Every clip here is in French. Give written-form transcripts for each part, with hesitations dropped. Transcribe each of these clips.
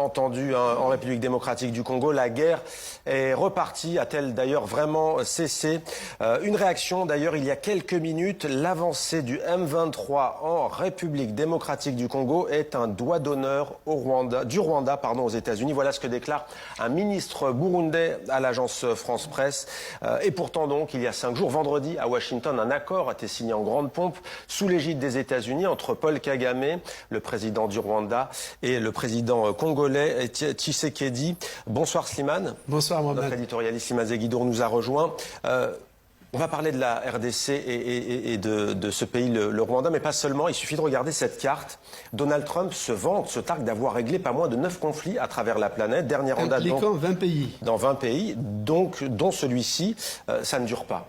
Entendu en République démocratique du Congo, la guerre est repartie, a-t-elle d'ailleurs vraiment cessé? Une réaction d'ailleurs il y a quelques minutes, l'avancée du M23 en République démocratique du Congo est un doigt d'honneur du Rwanda aux États-Unis. Voilà ce que déclare un ministre burundais à l'agence France Presse. Et pourtant donc, il y a 5 jours, vendredi, à Washington, un accord a été signé en grande pompe sous l'égide des États-Unis entre Paul Kagame, le président du Rwanda, et le président congolais Tshisekedi. Bonsoir Slimane. Bonsoir Mohamed. Notre éditorialiste Slimane Zeguidour nous a rejoint. On va parler de la RDC et de ce pays, le Rwanda, mais pas seulement. Il suffit de regarder cette carte. Donald Trump se vante, se targue d'avoir réglé pas moins de 9 conflits à travers la planète. Dernière en date impliquant 20 pays. Dans 20 pays, donc, dont celui-ci, ça ne dure pas.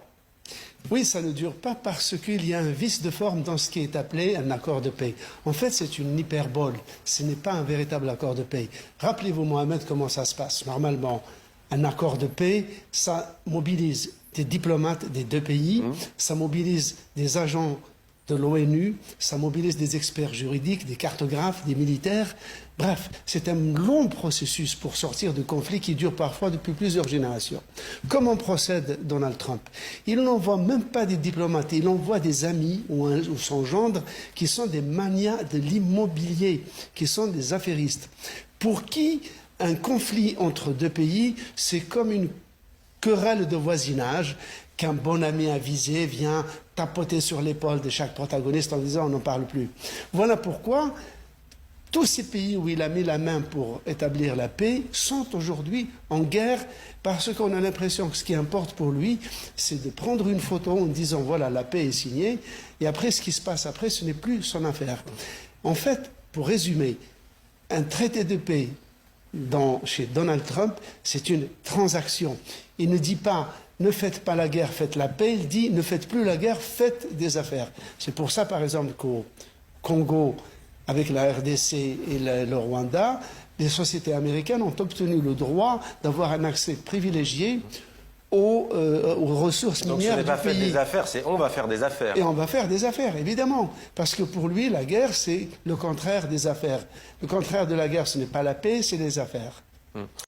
Oui, ça ne dure pas parce qu'il y a un vice de forme dans ce qui est appelé un accord de paix. En fait, c'est une hyperbole. Ce n'est pas un véritable accord de paix. Rappelez-vous, Mohamed, comment ça se passe. Normalement, un accord de paix, ça mobilise des diplomates des 2 pays, ça mobilise des agents de l'ONU, ça mobilise des experts juridiques, des cartographes, des militaires. Bref, c'est un long processus pour sortir de conflits qui durent parfois depuis plusieurs générations. Comment procède Donald Trump? Il n'envoie même pas des diplomates, il envoie des amis ou son gendre qui sont des manias de l'immobilier, qui sont des affairistes. Pour qui un conflit entre 2 pays, c'est comme une querelle de voisinage qu'un bon ami avisé vient tapoter sur l'épaule de chaque protagoniste en disant on n'en parle plus. Voilà pourquoi tous ces pays où il a mis la main pour établir la paix sont aujourd'hui en guerre parce qu'on a l'impression que ce qui importe pour lui, c'est de prendre une photo en disant voilà, la paix est signée, et après ce qui se passe après, ce n'est plus son affaire. En fait, pour résumer, un traité de paix chez Donald Trump, c'est une transaction. Il ne dit pas ne faites pas la guerre, faites la paix. Il dit ne faites plus la guerre, faites des affaires. C'est pour ça, par exemple, qu'au Congo, avec la RDC et le Rwanda, les sociétés américaines ont obtenu le droit d'avoir un accès privilégié aux ressources minières du pays. Donc ce n'est pas faites des affaires, c'est on va faire des affaires. Et on va faire des affaires, évidemment. Parce que pour lui, la guerre, c'est le contraire des affaires. Le contraire de la guerre, ce n'est pas la paix, c'est les affaires.